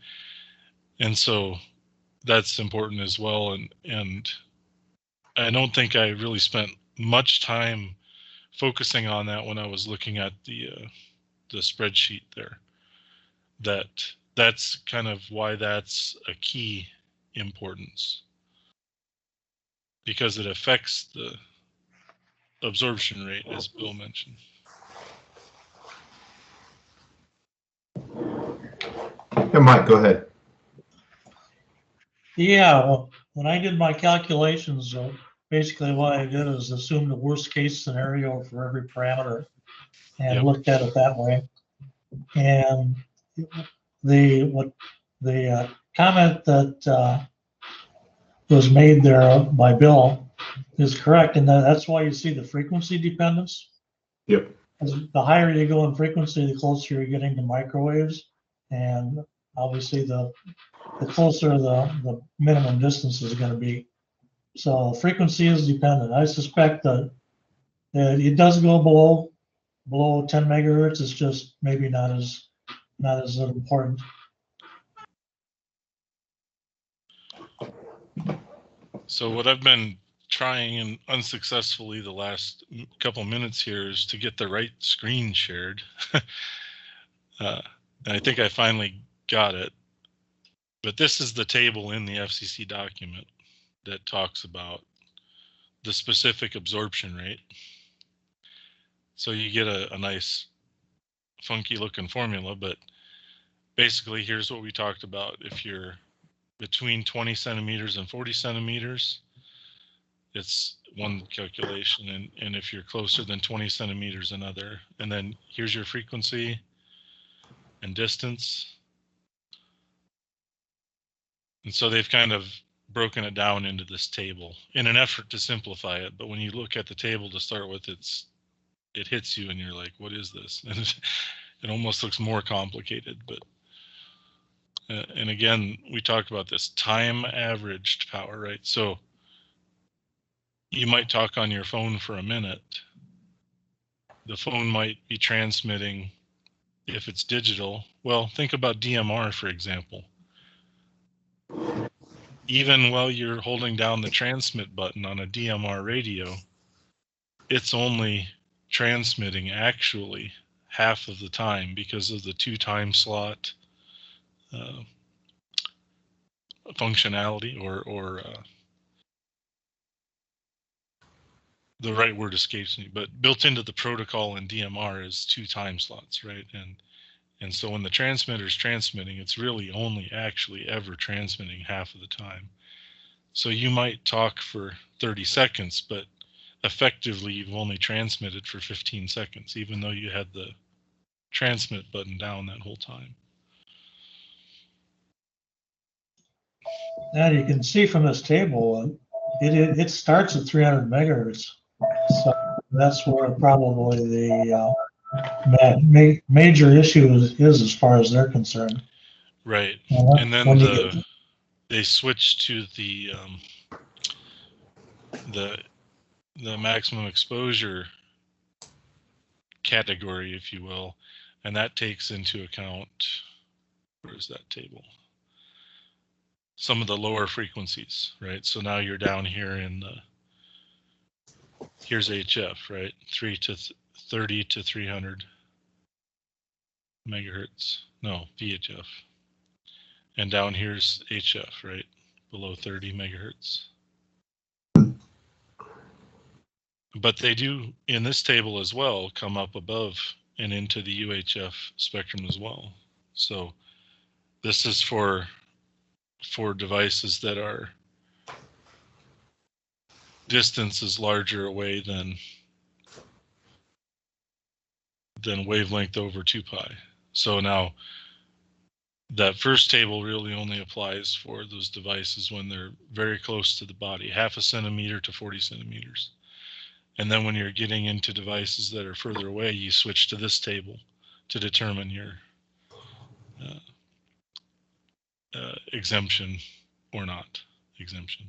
A: And so that's important as well. And I don't think I really spent much time focusing on that when I was looking at the spreadsheet there. That that's kind of why that's a key importance, because it affects the absorption rate, as Bill mentioned.
B: Yeah, Mike, go ahead.
D: Yeah, well, when I did my calculations, basically what I did is assume the worst case scenario for every parameter and
A: Yep.
D: looked at it that way. And the comment that was made there by Bill is correct, and that's why you see the frequency dependence.
B: Yep.
D: The higher you go in frequency, the closer you're getting to microwaves, and obviously the closer the minimum distance is going to be. So frequency is dependent. I suspect that it does go below 10 megahertz. It's just maybe not as important.
A: So what I've been trying, and unsuccessfully the last couple minutes here, is to get the right screen shared. And I think I finally got it. But this is the table in the FCC document that talks about the specific absorption rate. So you get a nice funky looking formula, but basically here's what we talked about. If you're between 20 centimeters and 40 centimeters, it's one calculation, and if you're closer than 20 centimeters, another. And then here's your frequency and distance. And so they've kind of broken it down into this table in an effort to simplify it. But when you look at the table to start with, it hits you and you're like, what is this? And it almost looks more complicated. But and again, we talked about this time averaged power, right? So you might talk on your phone for a minute. The phone might be transmitting, if it's digital. Well, think about DMR, for example. Even while you're holding down the transmit button on a DMR radio, it's only transmitting actually half of the time because of the 2-time slot functionality, or the right word escapes me, but built into the protocol in DMR is 2 time slots, right? And so when the transmitter is transmitting, it's really only actually ever transmitting half of the time. So you might talk for 30 seconds, but effectively you've only transmitted for 15 seconds, even though you had the transmit button down that whole time.
D: Now you can see from this table, it starts at 300 megahertz. So that's where probably the major issue is as far as they're concerned.
A: Right. And then they switched to the maximum exposure category, if you will, and that takes into account, where's that table? Some of the lower frequencies, right? So now you're down here in the, here's HF, right? 30 to 300 megahertz. No, VHF. And down here's HF, right? Below 30 megahertz. But they do, in this table as well, come up above and into the UHF spectrum as well. So this is for devices that are distances larger away than wavelength over 2 pi. So now that first table really only applies for those devices when they're very close to the body, 0.5 centimeter to 40 centimeters. And then when you're getting into devices that are further away, you switch to this table to determine your exemption or not exemption.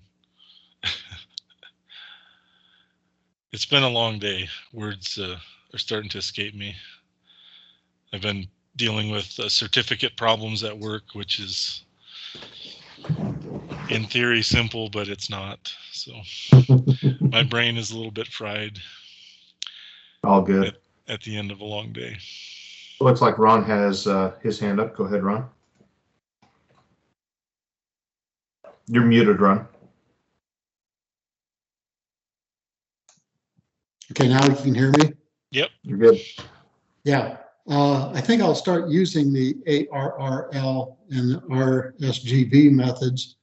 A: It's been a long day. Words are starting to escape me. I've been dealing with certificate problems at work, which is in theory simple, but it's not. So my brain is a little bit fried.
B: All good.
A: At the end of a long day.
B: Looks like Ron has his hand up. Go ahead, Ron. You're muted, Ron.
I: Okay, now you can hear me?
A: Yep.
B: You're good.
I: Yeah. I think I'll start using the ARRL and RSGB methods.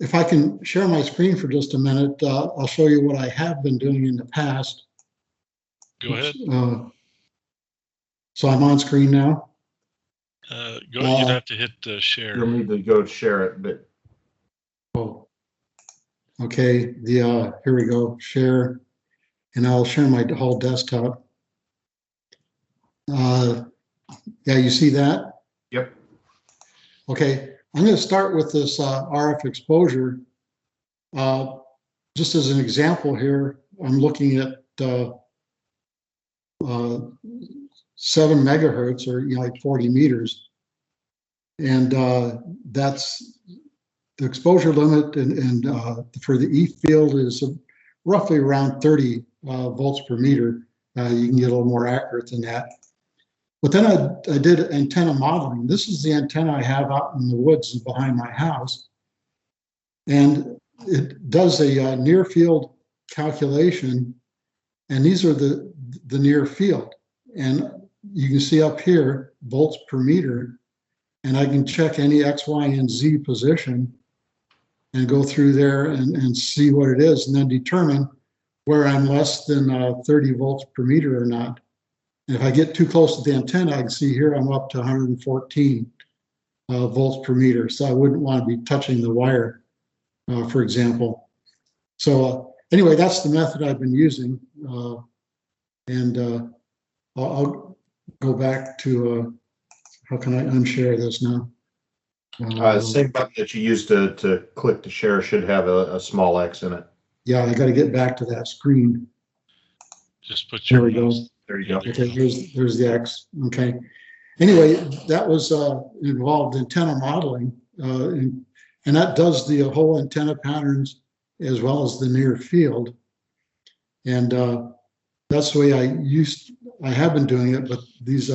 I: If I can share my screen for just a minute, I'll show you what I have been doing in the past.
A: Go ahead.
I: So I'm on screen now.
A: You'd have to hit the share.
B: You'll need to go share it, but
I: Oh, okay. Here we go. Share, and I'll share my whole desktop. Yeah, you see that?
B: yep.
I: Okay, I'm going to start with this RF exposure. Just as an example here, I'm looking at 7 megahertz, or like 40 meters, and that's the exposure limit. And for the E field is roughly around 30 volts per meter. You can get a little more accurate than that. But then I did antenna modeling. This is the antenna I have out in the woods behind my house. And it does a near field calculation. And these are the near field. And you can see up here, volts per meter. And I can check any X, Y, and Z position and go through there and see what it is, and then determine where I'm less than 30 volts per meter or not. And if I get too close to the antenna, I can see here I'm up to 114 volts per meter. So I wouldn't want to be touching the wire, for example. So anyway, that's the method I've been using. And I'll go back to, how can I unshare this now?
B: Same button that you used to click to share should have a small X in it.
I: Yeah, I got to get back to that screen.
A: Just put
I: There
A: your
I: we go.
B: There you go.
I: Okay, there's the X. Okay. Anyway, that was involved antenna modeling, and that does the whole antenna patterns as well as the near field. And that's the way I have been doing it, but these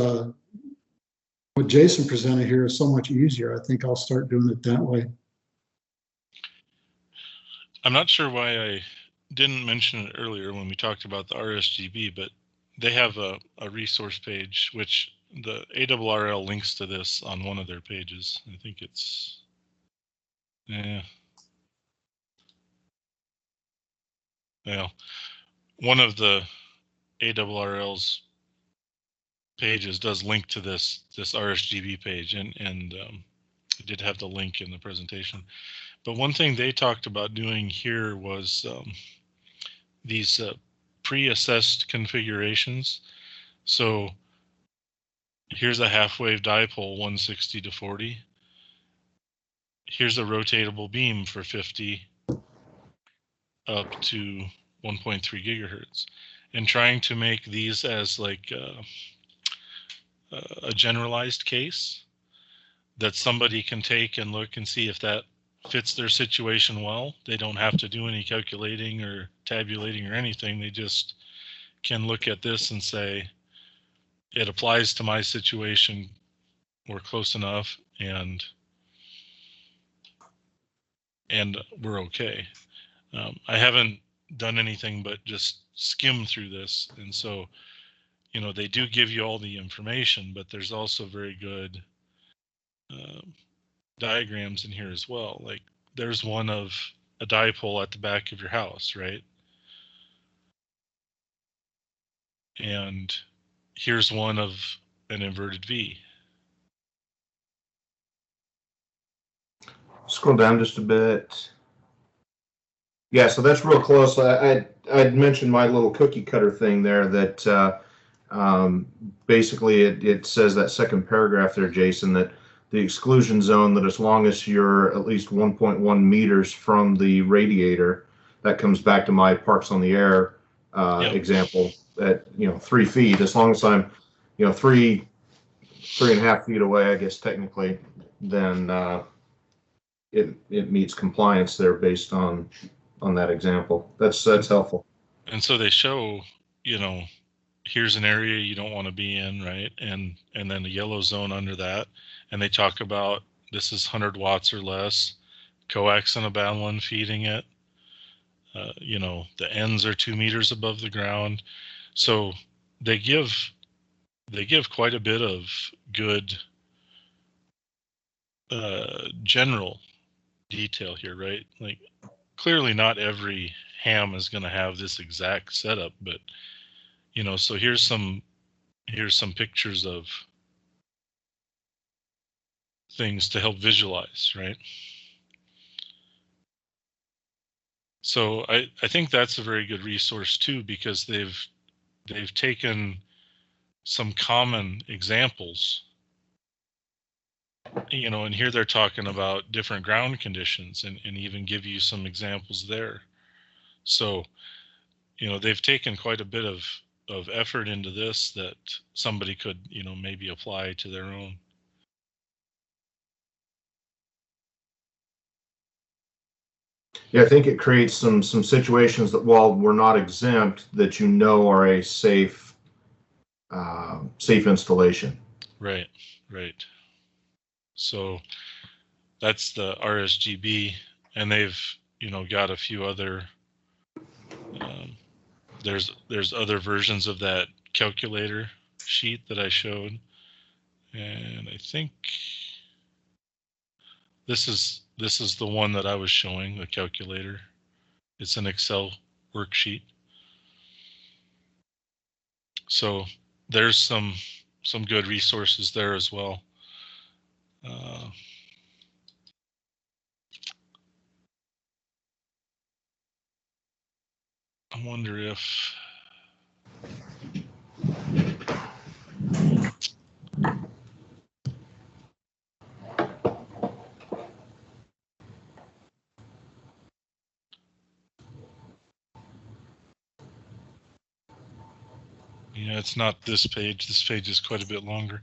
I: what Jason presented here is so much easier. I think I'll start doing it that way.
A: I'm not sure why I didn't mention it earlier when we talked about the RSGB, but they have a resource page, which the ARRL links to this on one of their pages. I think it's, one of the ARRL's pages does link to this RSGB page, and I did have the link in the presentation. But one thing they talked about doing here was these pre-assessed configurations. So here's a half-wave dipole, 160 to 40. Here's a rotatable beam for 50 up to 1.3 gigahertz, and trying to make these as like a generalized case that somebody can take and look and see if that fits their situation well. They don't have to do any calculating or tabulating or anything. They just can look at this and say, it applies to my situation, we're close enough, and we're okay. I haven't done anything but just skim through this, and so they do give you all the information, but there's also very good diagrams in here as well. Like there's one of a dipole at the back of your house, right? And here's one of an inverted V.
B: Scroll down just a bit. Yeah, so that's real close. I'd mentioned my little cookie cutter thing there that basically it says that second paragraph there, Jason, that the exclusion zone, that as long as you're at least 1.1 meters from the radiator, that comes back to my Parks on the Air example, at 3 feet, as long as I'm 3.5 feet away, I guess technically, then it meets compliance there based on that example. That's helpful.
A: And so they show, here's an area you don't want to be in, right? And then a yellow zone under that. And they talk about this is 100 watts or less. coaxial feeding it. You know, the ends are 2 meters above the ground. So they give quite a bit of good general detail here, right? Like, clearly not every ham is going to have this exact setup, but you know, so here's some pictures of things to help visualize, right? So I think that's a very good resource too, because they've taken some common examples, you know, and here they're talking about different ground conditions and even give you some examples there. So, you know, they've taken quite a bit of effort into this that somebody could, you know, maybe apply to their own.
B: Yeah, I think it creates some situations that, while we're not exempt, that you know are a safe installation.
A: Right, right. So that's the RSGB, and they've, you know, got a few other. There's other versions of that calculator sheet that I showed, and I think this is the one that I was showing, the calculator. It's an Excel worksheet. So there's some good resources there as well. I wonder if it's not this page. This page is quite a bit longer,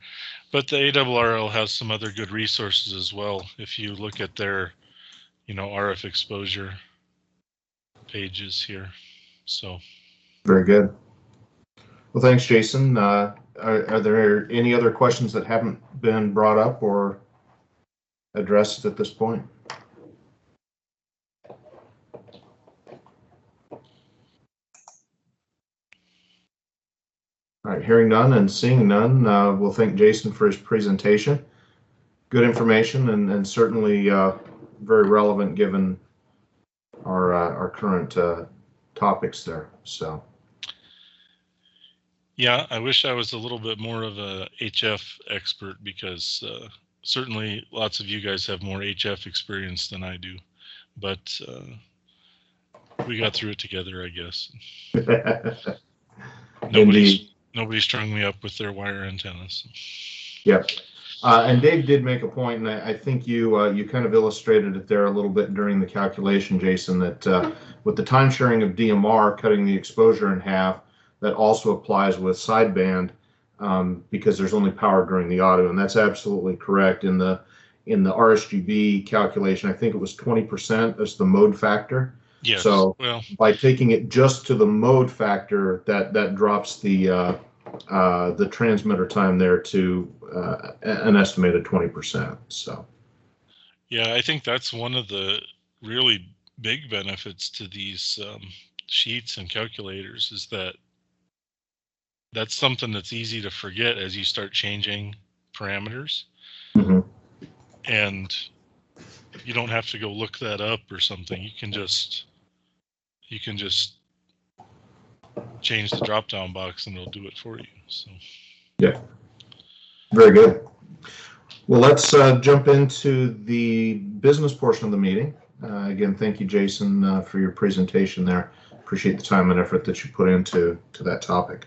A: but the ARRL has some other good resources as well. If you look at their, you know, RF exposure pages here. So
B: very good. Well, thanks, Jason. Are there any other questions that haven't been brought up or addressed at this point? All right, hearing none and seeing none, we'll thank Jason for his presentation. Good information and certainly very relevant given our current topics there. So.
A: yeah, I wish I was a little bit more of a HF expert, because certainly lots of you guys have more HF experience than I do, but we got through it together, I guess. Nobody strung me up with their wire antennas.
B: Yep. And Dave did make a point, and I think you kind of illustrated it there a little bit during the calculation, Jason, that with the time sharing of DMR, cutting the exposure in half, that also applies with sideband, because there's only power during the auto, and that's absolutely correct. In the RSGB calculation, I think it was 20% as the mode factor.
A: Yes.
B: So
A: well,
B: by taking it just to the mode factor, that drops the transmitter time there to an estimated 20%. So.
A: Yeah, I think that's one of the really big benefits to these sheets and calculators, is that that's something that's easy to forget as you start changing parameters.
B: Mm-hmm.
A: And you don't have to go look that up or something. You can just change the drop-down box and it'll do it for you. So
B: yeah, very good. Well, let's jump into the business portion of the meeting. Again, thank you, Jason, for your presentation there. Appreciate the time and effort that you put into that topic.